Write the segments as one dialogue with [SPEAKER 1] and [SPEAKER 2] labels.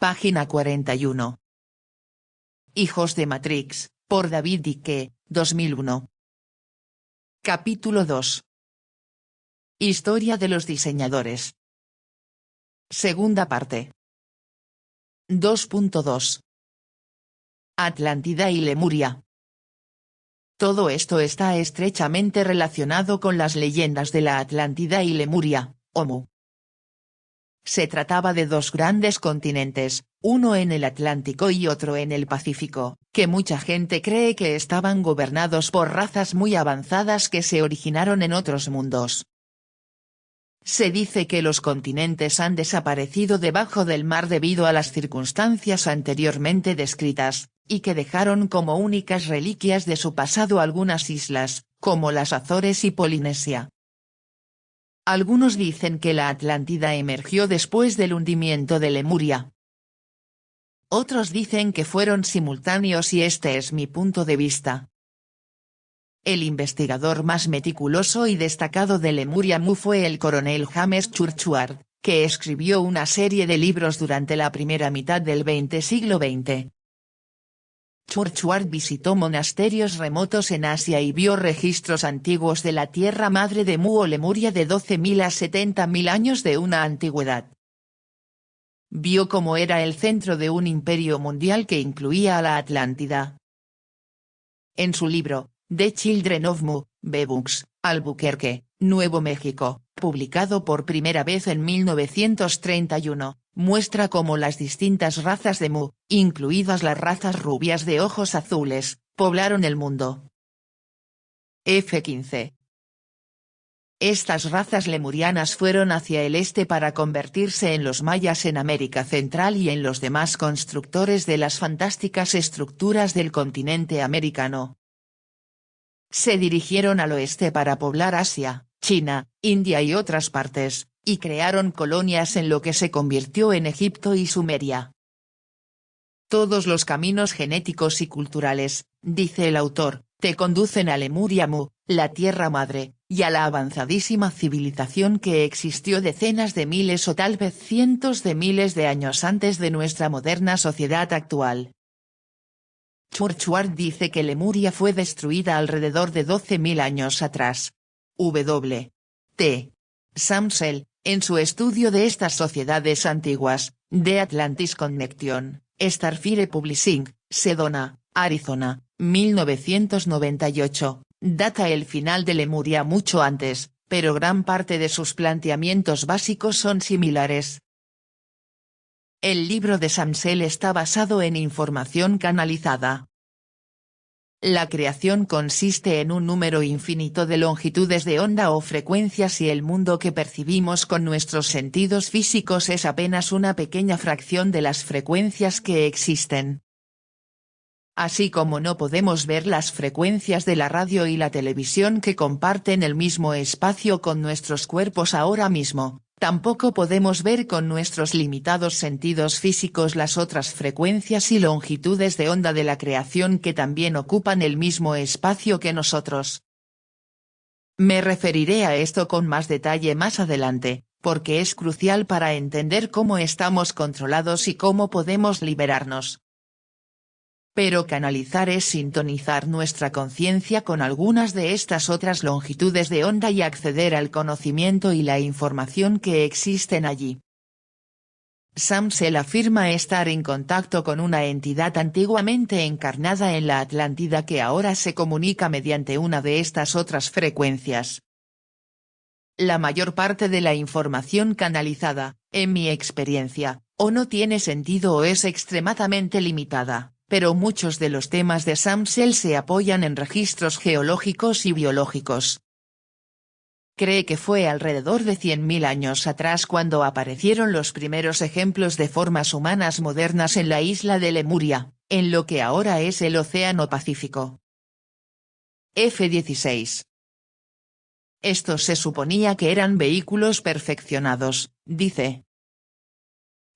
[SPEAKER 1] Página 41. Hijos de Matrix, por David Icke, 2001. Capítulo 2. Historia de los diseñadores. Segunda parte. 2.2. Atlántida y Lemuria. Todo esto está estrechamente relacionado con las leyendas de la Atlántida y Lemuria, o Mu. Se trataba de dos grandes continentes, uno en el Atlántico y otro en el Pacífico, que mucha gente cree que estaban gobernados por razas muy avanzadas que se originaron en otros mundos. Se dice que los continentes han desaparecido debajo del mar debido a las circunstancias anteriormente descritas, y que dejaron como únicas reliquias de su pasado algunas islas, como las Azores y Polinesia. Algunos dicen que la Atlántida emergió después del hundimiento de Lemuria. Otros dicen que fueron simultáneos y este es mi punto de vista. El investigador más meticuloso y destacado de Lemuria Mu fue el coronel James Churchward, que escribió una serie de libros durante la primera mitad del siglo XX. Churchward visitó monasterios remotos en Asia y vio registros antiguos de la tierra madre de Mu o Lemuria de 12.000 a 70.000 años de una antigüedad. Vio cómo era el centro de un imperio mundial que incluía a la Atlántida. En su libro, The Children of Mu, B-Books, Albuquerque, Nuevo México, publicado por primera vez en 1931, muestra cómo las distintas razas de Mu, incluidas las razas rubias de ojos azules, poblaron el mundo. F15. Estas razas lemurianas fueron hacia el este para convertirse en los mayas en América Central y en los demás constructores de las fantásticas estructuras del continente americano. Se dirigieron al oeste para poblar Asia, China, India y otras partes, y crearon colonias en lo que se convirtió en Egipto y Sumeria. Todos los caminos genéticos y culturales, dice el autor, te conducen a Lemuria Mu, la tierra madre, y a la avanzadísima civilización que existió decenas de miles o tal vez cientos de miles de años antes de nuestra moderna sociedad actual. Churchward dice que Lemuria fue destruida alrededor de 12.000 años atrás. W. T. Samsel, en su estudio de estas sociedades antiguas, The Atlantis Connection, Starfire Publishing, Sedona, Arizona, 1998, data el final de Lemuria mucho antes, pero gran parte de sus planteamientos básicos son similares. El libro de Samsel está basado en información canalizada. La creación consiste en un número infinito de longitudes de onda o frecuencias y el mundo que percibimos con nuestros sentidos físicos es apenas una pequeña fracción de las frecuencias que existen. Así como no podemos ver las frecuencias de la radio y la televisión que comparten el mismo espacio con nuestros cuerpos ahora mismo, tampoco podemos ver con nuestros limitados sentidos físicos las otras frecuencias y longitudes de onda de la creación que también ocupan el mismo espacio que nosotros. Me referiré a esto con más detalle más adelante, porque es crucial para entender cómo estamos controlados y cómo podemos liberarnos. Pero canalizar es sintonizar nuestra conciencia con algunas de estas otras longitudes de onda y acceder al conocimiento y la información que existen allí. Samsel afirma estar en contacto con una entidad antiguamente encarnada en la Atlántida que ahora se comunica mediante una de estas otras frecuencias. La mayor parte de la información canalizada, en mi experiencia, o no tiene sentido o es extremadamente limitada. Pero muchos de los temas de Samsel se apoyan en registros geológicos y biológicos. Cree que fue alrededor de 100.000 años atrás cuando aparecieron los primeros ejemplos de formas humanas modernas en la isla de Lemuria, en lo que ahora es el Océano Pacífico. F16. Estos se suponía que eran vehículos perfeccionados, dice.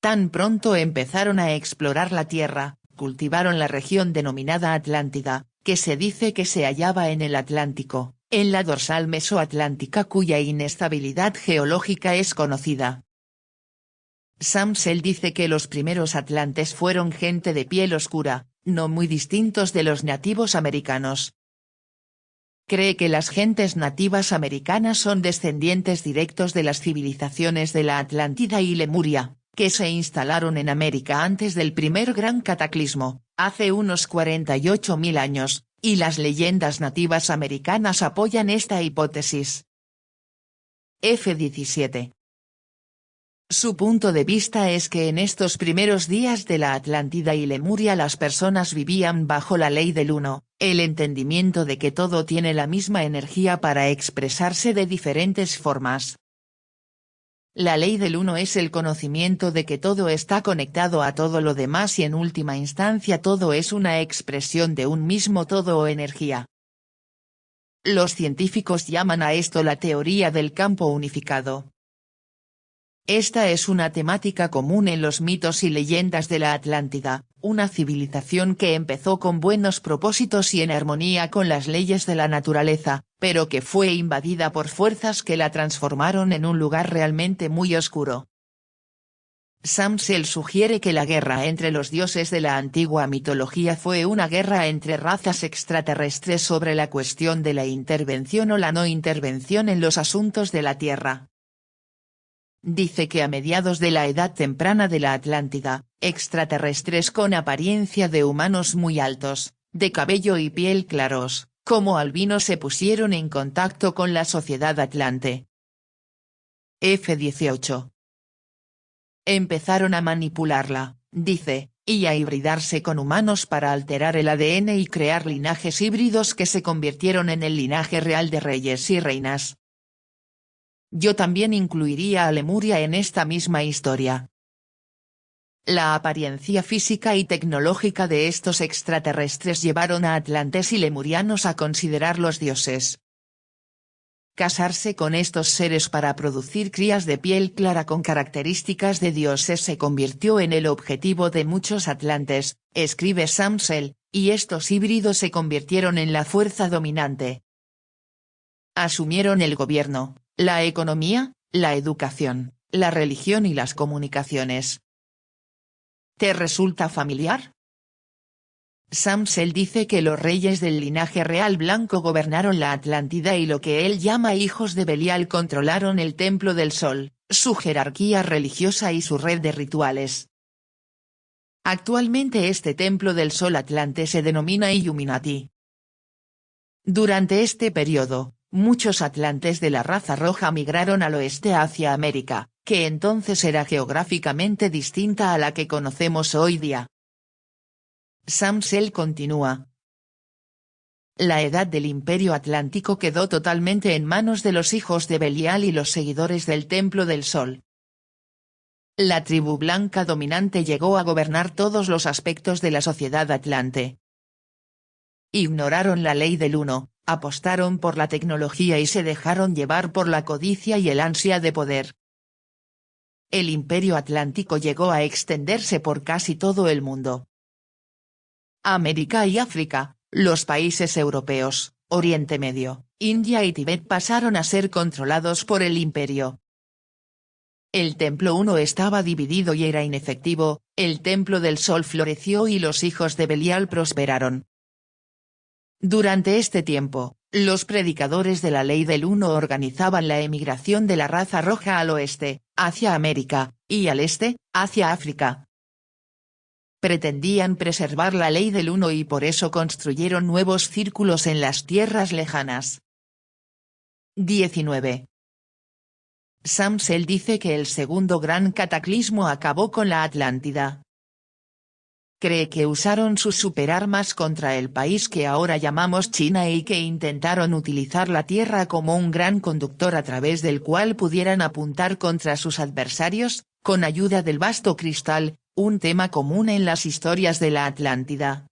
[SPEAKER 1] Tan pronto empezaron a explorar la Tierra, cultivaron la región denominada Atlántida, que se dice que se hallaba en el Atlántico, en la dorsal mesoatlántica cuya inestabilidad geológica es conocida. Samsel dice que los primeros atlantes fueron gente de piel oscura, no muy distintos de los nativos americanos. Cree que las gentes nativas americanas son descendientes directos de las civilizaciones de la Atlántida y Lemuria, que se instalaron en América antes del primer gran cataclismo, hace unos 48.000 años, y las leyendas nativas americanas apoyan esta hipótesis. F-17. Su punto de vista es que en estos primeros días de la Atlántida y Lemuria las personas vivían bajo la ley del uno, el entendimiento de que todo tiene la misma energía para expresarse de diferentes formas. La ley del uno es el conocimiento de que todo está conectado a todo lo demás y en última instancia todo es una expresión de un mismo todo o energía. Los científicos llaman a esto la teoría del campo unificado. Esta es una temática común en los mitos y leyendas de la Atlántida, una civilización que empezó con buenos propósitos y en armonía con las leyes de la naturaleza, pero que fue invadida por fuerzas que la transformaron en un lugar realmente muy oscuro. Samsel sugiere que la guerra entre los dioses de la antigua mitología fue una guerra entre razas extraterrestres sobre la cuestión de la intervención o la no intervención en los asuntos de la Tierra. Dice que a mediados de la edad temprana de la Atlántida, extraterrestres con apariencia de humanos muy altos, de cabello y piel claros, como albinos se pusieron en contacto con la sociedad atlante. F-18. Empezaron a manipularla, dice, y a hibridarse con humanos para alterar el ADN y crear linajes híbridos que se convirtieron en el linaje real de reyes y reinas. Yo también incluiría a Lemuria en esta misma historia. La apariencia física y tecnológica de estos extraterrestres llevaron a atlantes y lemurianos a considerarlos dioses. Casarse con estos seres para producir crías de piel clara con características de dioses se convirtió en el objetivo de muchos atlantes, escribe Samsel, y estos híbridos se convirtieron en la fuerza dominante. Asumieron el gobierno, la economía, la educación, la religión y las comunicaciones. ¿Te resulta familiar? Samsel dice que los reyes del linaje real blanco gobernaron la Atlántida y lo que él llama hijos de Belial controlaron el Templo del Sol, su jerarquía religiosa y su red de rituales. Actualmente este Templo del Sol Atlante se denomina Illuminati. Durante este periodo, muchos atlantes de la raza roja migraron al oeste hacia América, que entonces era geográficamente distinta a la que conocemos hoy día. Samsel continúa. La edad del Imperio Atlántico quedó totalmente en manos de los hijos de Belial y los seguidores del Templo del Sol. La tribu blanca dominante llegó a gobernar todos los aspectos de la sociedad atlante. Ignoraron la ley del uno, apostaron por la tecnología y se dejaron llevar por la codicia y el ansia de poder. El Imperio Atlántico llegó a extenderse por casi todo el mundo. América y África, los países europeos, Oriente Medio, India y Tíbet pasaron a ser controlados por el imperio. El Templo 1 estaba dividido y era inefectivo, el Templo del Sol floreció y los hijos de Belial prosperaron. Durante este tiempo, los predicadores de la ley del uno organizaban la emigración de la raza roja al oeste, hacia América, y al este, hacia África. Pretendían preservar la ley del uno y por eso construyeron nuevos círculos en las tierras lejanas. 19. Samsel dice que el segundo gran cataclismo acabó con la Atlántida. Cree que usaron sus superarmas contra el país que ahora llamamos China y que intentaron utilizar la Tierra como un gran conductor a través del cual pudieran apuntar contra sus adversarios, con ayuda del vasto cristal, un tema común en las historias de la Atlántida.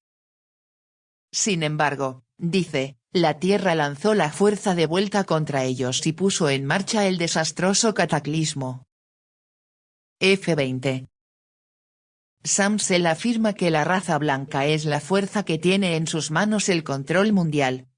[SPEAKER 1] Sin embargo, dice, la Tierra lanzó la fuerza de vuelta contra ellos y puso en marcha el desastroso cataclismo. F-20. Samsel afirma que la raza blanca es la fuerza que tiene en sus manos el control mundial.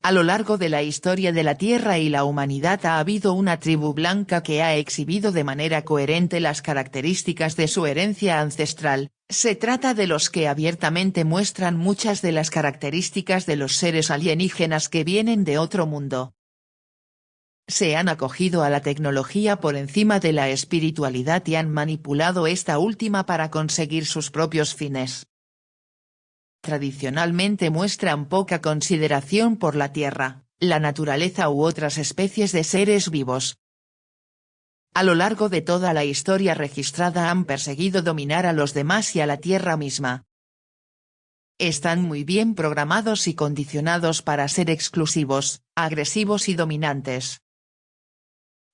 [SPEAKER 1] A lo largo de la historia de la Tierra y la humanidad ha habido una tribu blanca que ha exhibido de manera coherente las características de su herencia ancestral. Se trata de los que abiertamente muestran muchas de las características de los seres alienígenas que vienen de otro mundo. Se han acogido a la tecnología por encima de la espiritualidad y han manipulado esta última para conseguir sus propios fines. Tradicionalmente muestran poca consideración por la tierra, la naturaleza u otras especies de seres vivos. A lo largo de toda la historia registrada han perseguido dominar a los demás y a la tierra misma. Están muy bien programados y condicionados para ser exclusivos, agresivos y dominantes.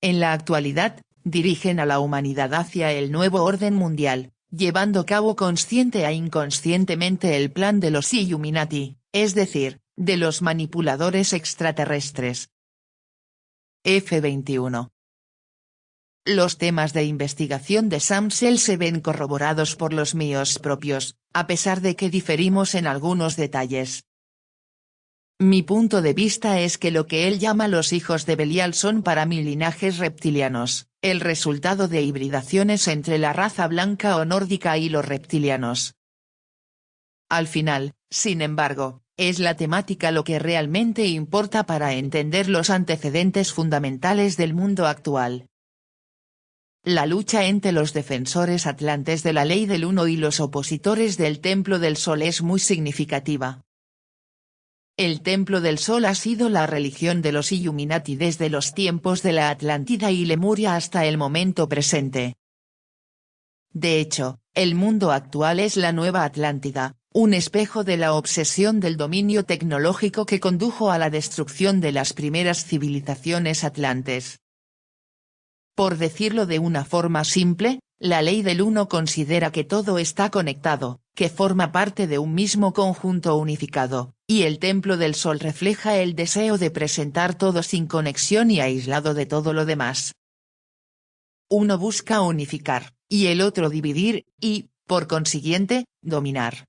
[SPEAKER 1] En la actualidad, dirigen a la humanidad hacia el nuevo orden mundial, llevando a cabo consciente e inconscientemente el plan de los Illuminati, es decir, de los manipuladores extraterrestres. F-21. Los temas de investigación de Sam Sell se ven corroborados por los míos propios, a pesar de que diferimos en algunos detalles. Mi punto de vista es que lo que él llama los hijos de Belial son para mí linajes reptilianos, el resultado de hibridaciones entre la raza blanca o nórdica y los reptilianos. Al final, sin embargo, es la temática lo que realmente importa para entender los antecedentes fundamentales del mundo actual. La lucha entre los defensores atlantes de la Ley del Uno y los opositores del Templo del Sol es muy significativa. El Templo del Sol ha sido la religión de los Illuminati desde los tiempos de la Atlántida y Lemuria hasta el momento presente. De hecho, el mundo actual es la nueva Atlántida, un espejo de la obsesión del dominio tecnológico que condujo a la destrucción de las primeras civilizaciones atlantes. Por decirlo de una forma simple, la ley del uno considera que todo está conectado, que forma parte de un mismo conjunto unificado, y el Templo del Sol refleja el deseo de presentar todo sin conexión y aislado de todo lo demás. Uno busca unificar, y el otro dividir, y, por consiguiente, dominar.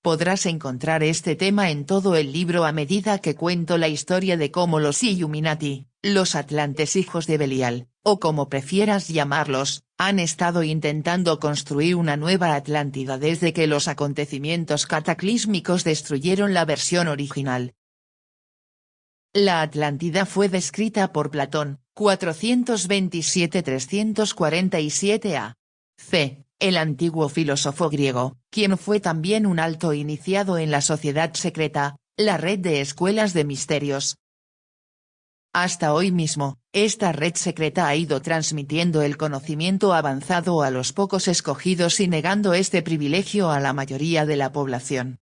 [SPEAKER 1] Podrás encontrar este tema en todo el libro a medida que cuento la historia de cómo los Illuminati, los Atlantes hijos de Belial, o como prefieras llamarlos, han estado intentando construir una nueva Atlántida desde que los acontecimientos cataclísmicos destruyeron la versión original. La Atlántida fue descrita por Platón, 427–347 a.C., el antiguo filósofo griego, quien fue también un alto iniciado en la sociedad secreta, la red de escuelas de misterios. Hasta hoy mismo, esta red secreta ha ido transmitiendo el conocimiento avanzado a los pocos escogidos y negando este privilegio a la mayoría de la población.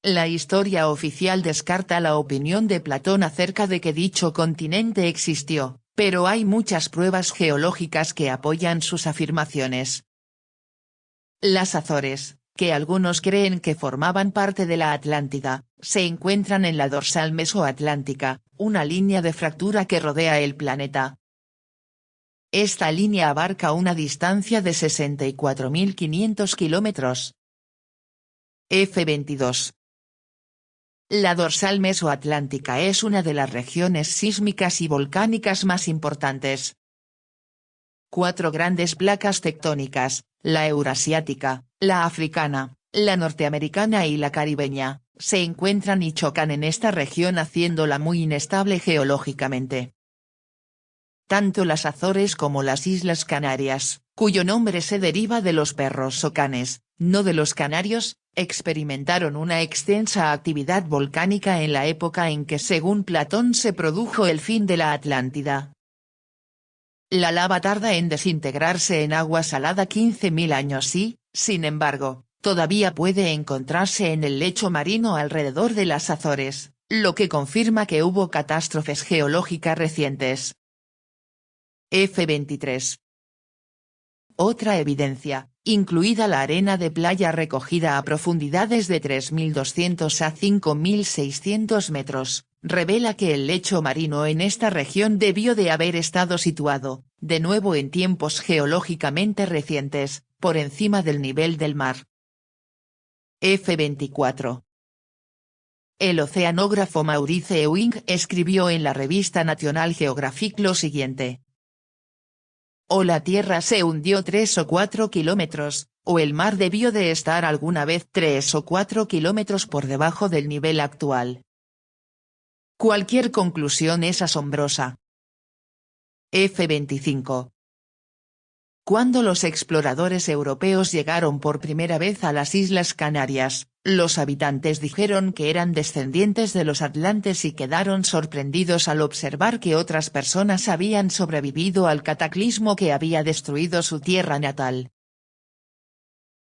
[SPEAKER 1] La historia oficial descarta la opinión de Platón acerca de que dicho continente existió, pero hay muchas pruebas geológicas que apoyan sus afirmaciones. Las Azores, que algunos creen que formaban parte de la Atlántida, se encuentran en la dorsal mesoatlántica, una línea de fractura que rodea el planeta. Esta línea abarca una distancia de 64.500 kilómetros. F-22. La dorsal mesoatlántica es una de las regiones sísmicas y volcánicas más importantes. 4 grandes placas tectónicas, la eurasiática, la africana, la norteamericana y la caribeña, se encuentran y chocan en esta región haciéndola muy inestable geológicamente. Tanto las Azores como las Islas Canarias, cuyo nombre se deriva de los perros o canes, no de los canarios, experimentaron una extensa actividad volcánica en la época en que según Platón se produjo el fin de la Atlántida. La lava tarda en desintegrarse en agua salada 15.000 años y, sin embargo, todavía puede encontrarse en el lecho marino alrededor de las Azores, lo que confirma que hubo catástrofes geológicas recientes. F-23. Otra evidencia, incluida la arena de playa recogida a profundidades de 3.200 a 5.600 metros, revela que el lecho marino en esta región debió de haber estado situado, de nuevo en tiempos geológicamente recientes, por encima del nivel del mar. F-24. El oceanógrafo Maurice Ewing escribió en la revista National Geographic lo siguiente. O la Tierra se hundió 3 o 4 kilómetros, o el mar debió de estar alguna vez 3 o 4 kilómetros por debajo del nivel actual. Cualquier conclusión es asombrosa. F-25. Cuando los exploradores europeos llegaron por primera vez a las Islas Canarias, los habitantes dijeron que eran descendientes de los atlantes y quedaron sorprendidos al observar que otras personas habían sobrevivido al cataclismo que había destruido su tierra natal.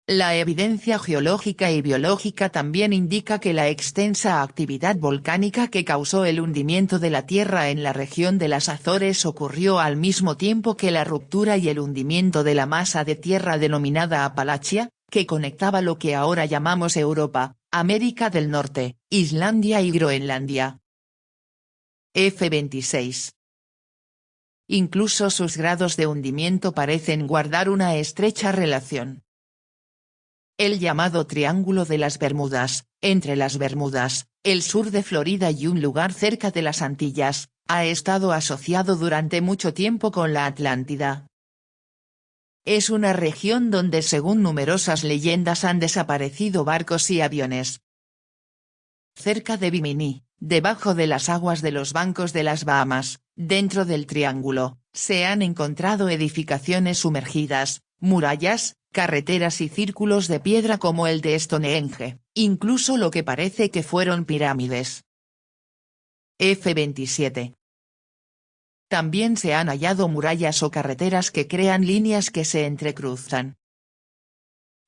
[SPEAKER 1] La evidencia geológica y biológica también indica que la extensa actividad volcánica que causó el hundimiento de la Tierra en la región de las Azores ocurrió al mismo tiempo que la ruptura y el hundimiento de la masa de tierra denominada Apalachia, que conectaba lo que ahora llamamos Europa, América del Norte, Islandia y Groenlandia. F-26. Incluso sus grados de hundimiento parecen guardar una estrecha relación. El llamado Triángulo de las Bermudas, entre las Bermudas, el sur de Florida y un lugar cerca de las Antillas, ha estado asociado durante mucho tiempo con la Atlántida. Es una región donde según numerosas leyendas han desaparecido barcos y aviones. Cerca de Bimini, debajo de las aguas de los bancos de las Bahamas, dentro del triángulo, se han encontrado edificaciones sumergidas, murallas, carreteras y círculos de piedra como el de Stonehenge, incluso lo que parece que fueron pirámides. F-27. También se han hallado murallas o carreteras que crean líneas que se entrecruzan.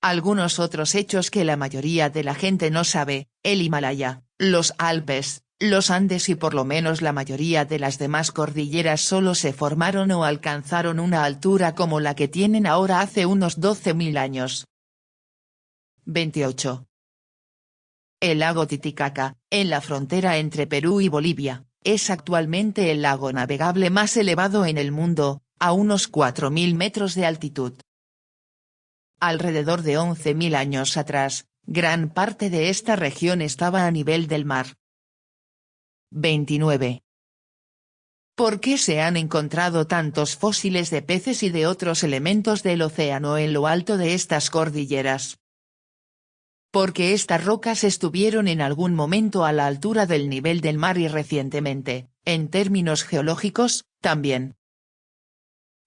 [SPEAKER 1] Algunos otros hechos que la mayoría de la gente no sabe: el Himalaya, los Alpes, los Andes y por lo menos la mayoría de las demás cordilleras solo se formaron o alcanzaron una altura como la que tienen ahora hace unos 12.000 años. 28. El lago Titicaca, en la frontera entre Perú y Bolivia, es actualmente el lago navegable más elevado en el mundo, a unos 4.000 metros de altitud. Alrededor de 11.000 años atrás, gran parte de esta región estaba a nivel del mar. 29. ¿Por qué se han encontrado tantos fósiles de peces y de otros elementos del océano en lo alto de estas cordilleras? Porque estas rocas estuvieron en algún momento a la altura del nivel del mar y recientemente, en términos geológicos, también.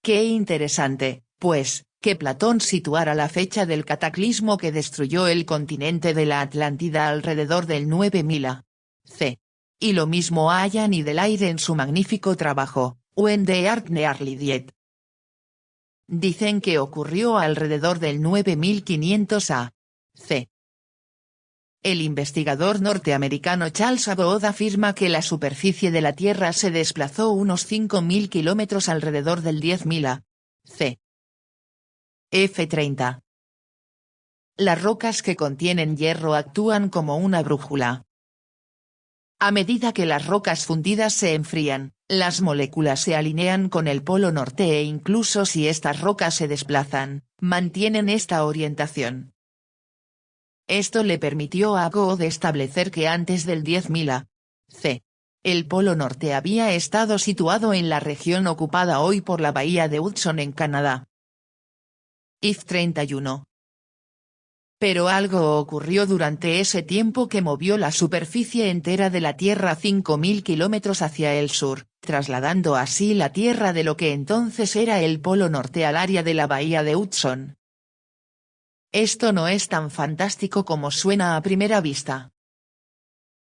[SPEAKER 1] Qué interesante, pues, que Platón situara la fecha del cataclismo que destruyó el continente de la Atlántida alrededor del 9000 a.C. Y lo mismo hayan y del aire en su magnífico trabajo, When the Art Nearly Died. Dicen que ocurrió alrededor del 9500 a.C. El investigador norteamericano Charles Abbott afirma que la superficie de la Tierra se desplazó unos 5000 kilómetros alrededor del 10.000 a.C. F-30. Las rocas que contienen hierro actúan como una brújula. A medida que las rocas fundidas se enfrían, las moléculas se alinean con el polo norte e incluso si estas rocas se desplazan, mantienen esta orientación. Esto le permitió a Abbott establecer que antes del 10.000 a.C., el polo norte había estado situado en la región ocupada hoy por la bahía de Hudson en Canadá. If-31. Pero algo ocurrió durante ese tiempo que movió la superficie entera de la Tierra 5000 kilómetros hacia el sur, trasladando así la Tierra de lo que entonces era el polo norte al área de la bahía de Hudson. Esto no es tan fantástico como suena a primera vista.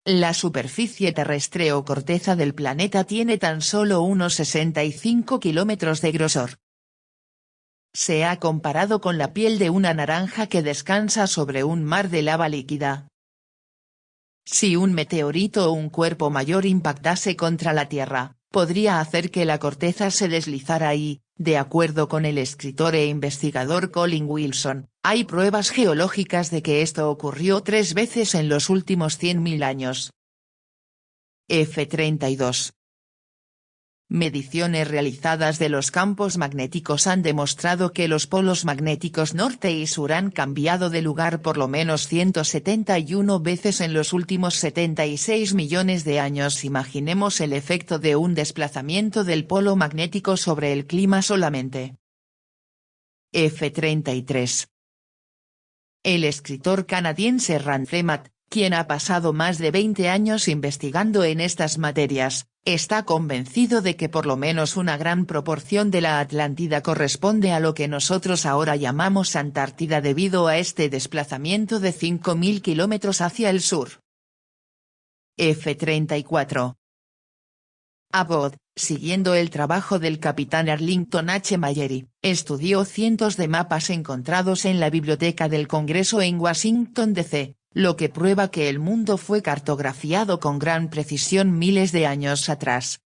[SPEAKER 1] La superficie terrestre o corteza del planeta tiene tan solo unos 65 kilómetros de grosor. Se ha comparado con la piel de una naranja que descansa sobre un mar de lava líquida. Si un meteorito o un cuerpo mayor impactase contra la Tierra, podría hacer que la corteza se deslizara y, de acuerdo con el escritor e investigador Colin Wilson, hay pruebas geológicas de que esto ocurrió 3 veces en los últimos 100.000 años. F-32. Mediciones realizadas de los campos magnéticos han demostrado que los polos magnéticos norte y sur han cambiado de lugar por lo menos 171 veces en los últimos 76 millones de años. Imaginemos el efecto de un desplazamiento del polo magnético sobre el clima solamente. F33. El escritor canadiense Rand Flemat, quien ha pasado más de 20 años investigando en estas materias, está convencido de que por lo menos una gran proporción de la Atlántida corresponde a lo que nosotros ahora llamamos Antártida debido a este desplazamiento de 5.000 kilómetros hacia el sur. F34. Abbott, siguiendo el trabajo del capitán Arlington H. Mallory, estudió cientos de mapas encontrados en la Biblioteca del Congreso en Washington, D.C., lo que prueba que el mundo fue cartografiado con gran precisión miles de años atrás.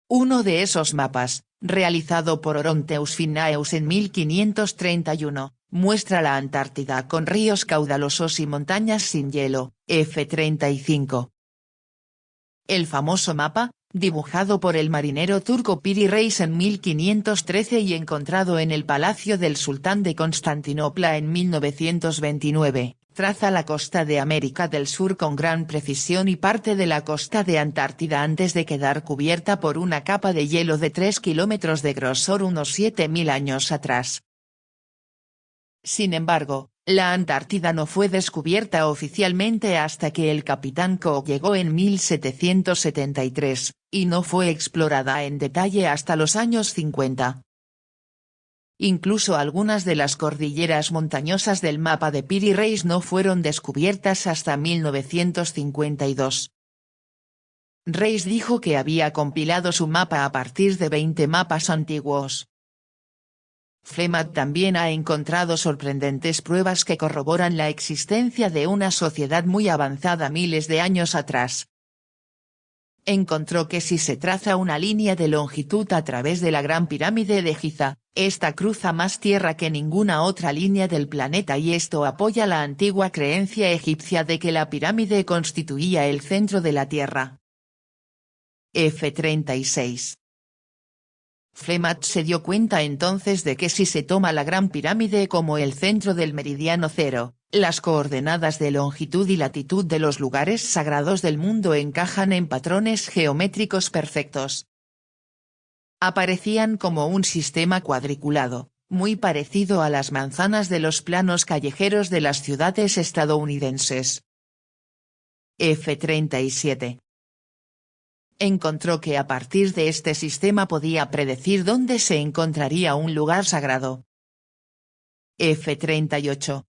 [SPEAKER 1] Uno de esos mapas, realizado por Oronteus Finnaeus en 1531, muestra la Antártida con ríos caudalosos y montañas sin hielo, F35. El famoso mapa, dibujado por el marinero turco Piri Reis en 1513 y encontrado en el Palacio del Sultán de Constantinopla en 1929, traza la costa de América del Sur con gran precisión y parte de la costa de Antártida antes de quedar cubierta por una capa de hielo de 3 kilómetros de grosor unos 7.000 años atrás. Sin embargo, la Antártida no fue descubierta oficialmente hasta que el capitán Cook llegó en 1773, y no fue explorada en detalle hasta los años 50. Incluso algunas de las cordilleras montañosas del mapa de Piri Reis no fueron descubiertas hasta 1952. Reis dijo que había compilado su mapa a partir de 20 mapas antiguos. Flemat también ha encontrado sorprendentes pruebas que corroboran la existencia de una sociedad muy avanzada miles de años atrás. Encontró que si se traza una línea de longitud a través de la Gran Pirámide de Giza, esta cruza más tierra que ninguna otra línea del planeta y esto apoya la antigua creencia egipcia de que la pirámide constituía el centro de la Tierra. F36. Flemat se dio cuenta entonces de que si se toma la Gran Pirámide como el centro del meridiano cero, las coordenadas de longitud y latitud de los lugares sagrados del mundo encajan en patrones geométricos perfectos. Aparecían como un sistema cuadriculado, muy parecido a las manzanas de los planos callejeros de las ciudades estadounidenses. F37. Encontró que a partir de este sistema podía predecir dónde se encontraría un lugar sagrado. F38.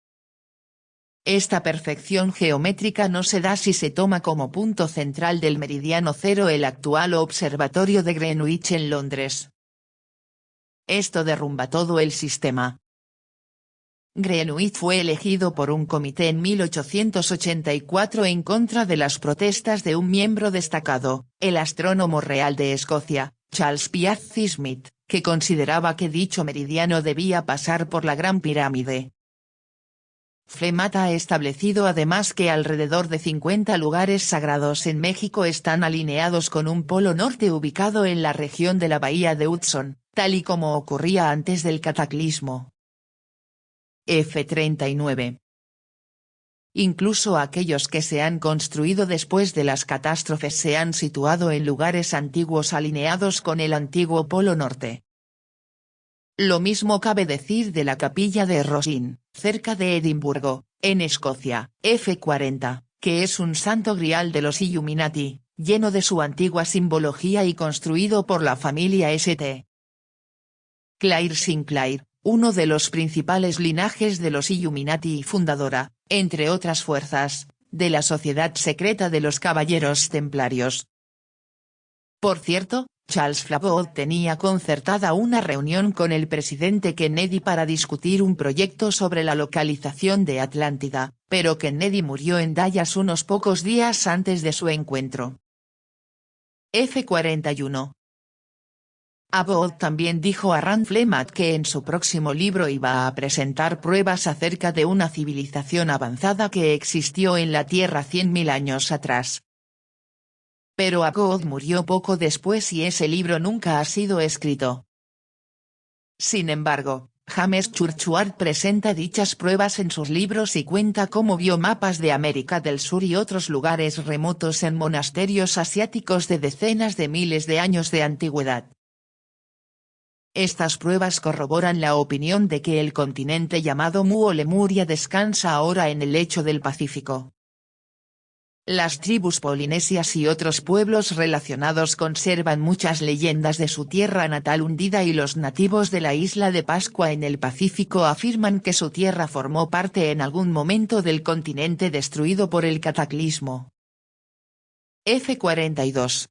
[SPEAKER 1] Esta perfección geométrica no se da si se toma como punto central del meridiano cero el actual observatorio de Greenwich en Londres. Esto derrumba todo el sistema. Greenwich fue elegido por un comité en 1884 en contra de las protestas de un miembro destacado, el astrónomo real de Escocia, Charles Piazzi Smith, que consideraba que dicho meridiano debía pasar por la Gran Pirámide. Flemat ha establecido además que alrededor de 50 lugares sagrados en México están alineados con un polo norte ubicado en la región de la bahía de Hudson, tal y como ocurría antes del cataclismo. F39. Incluso aquellos que se han construido después de las catástrofes se han situado en lugares antiguos alineados con el antiguo polo norte. Lo mismo cabe decir de la capilla de Roslin, cerca de Edimburgo, en Escocia, F40, que es un santo grial de los Illuminati, lleno de su antigua simbología y construido por la familia St. Clair Sinclair, uno de los principales linajes de los Illuminati y fundadora, entre otras fuerzas, de la sociedad secreta de los Caballeros Templarios. Por cierto, Charles Flabout tenía concertada una reunión con el presidente Kennedy para discutir un proyecto sobre la localización de Atlántida, pero Kennedy murió en Dallas unos pocos días antes de su encuentro. F41. Abbott también dijo a Rand Flemat que en su próximo libro iba a presentar pruebas acerca de una civilización avanzada que existió en la Tierra 100.000 años atrás. pero Akkad murió poco después y ese libro nunca ha sido escrito. Sin embargo, James Churchward presenta dichas pruebas en sus libros y cuenta cómo vio mapas de América del Sur y otros lugares remotos en monasterios asiáticos de decenas de miles de años de antigüedad. Estas pruebas corroboran la opinión de que el continente llamado Mu o Lemuria descansa ahora en el lecho del Pacífico. Las tribus polinesias y otros pueblos relacionados conservan muchas leyendas de su tierra natal hundida y los nativos de la isla de Pascua en el Pacífico afirman que su tierra formó parte en algún momento del continente destruido por el cataclismo. F42.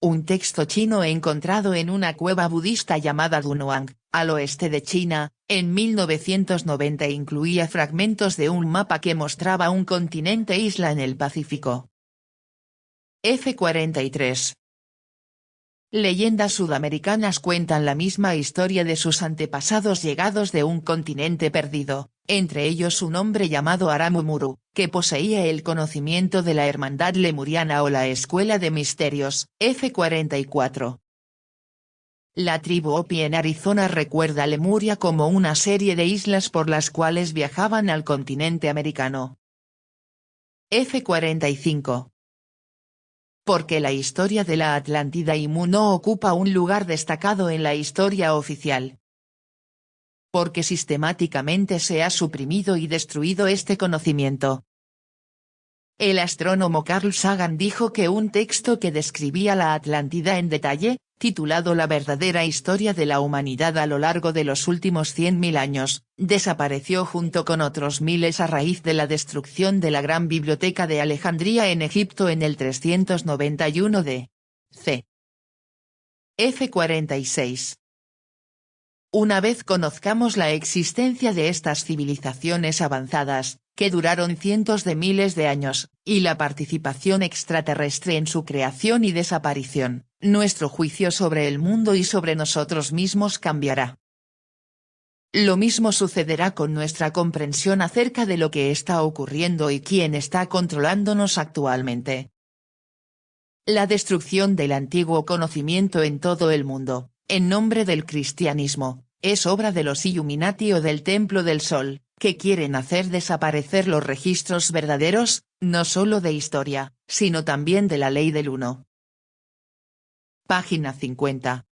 [SPEAKER 1] Un texto chino encontrado en una cueva budista llamada Dunhuang, al oeste de China, en 1990 incluía fragmentos de un mapa que mostraba un continente-isla en el Pacífico. F43. Leyendas sudamericanas cuentan la misma historia de sus antepasados llegados de un continente perdido, entre ellos un hombre llamado Aramumuru, que poseía el conocimiento de la hermandad lemuriana o la escuela de misterios. F44. La tribu Hopi en Arizona recuerda a Lemuria como una serie de islas por las cuales viajaban al continente americano. F45. Porque la historia de la Atlántida y Mu no ocupa un lugar destacado en la historia oficial. Porque sistemáticamente se ha suprimido y destruido este conocimiento. El astrónomo Carl Sagan dijo que un texto que describía la Atlántida en detalle, titulado La verdadera historia de la humanidad a lo largo de los últimos 100.000 años, desapareció junto con otros miles a raíz de la destrucción de la gran biblioteca de Alejandría en Egipto en el 391 d.C. F46. Una vez conozcamos la existencia de estas civilizaciones avanzadas, que duraron cientos de miles de años, y la participación extraterrestre en su creación y desaparición, nuestro juicio sobre el mundo y sobre nosotros mismos cambiará. Lo mismo sucederá con nuestra comprensión acerca de lo que está ocurriendo y quién está controlándonos actualmente. La destrucción del antiguo conocimiento en todo el mundo, en nombre del cristianismo, es obra de los Illuminati o del Templo del Sol, que quieren hacer desaparecer los registros verdaderos, no solo de historia, sino también de la ley del uno. Página 50.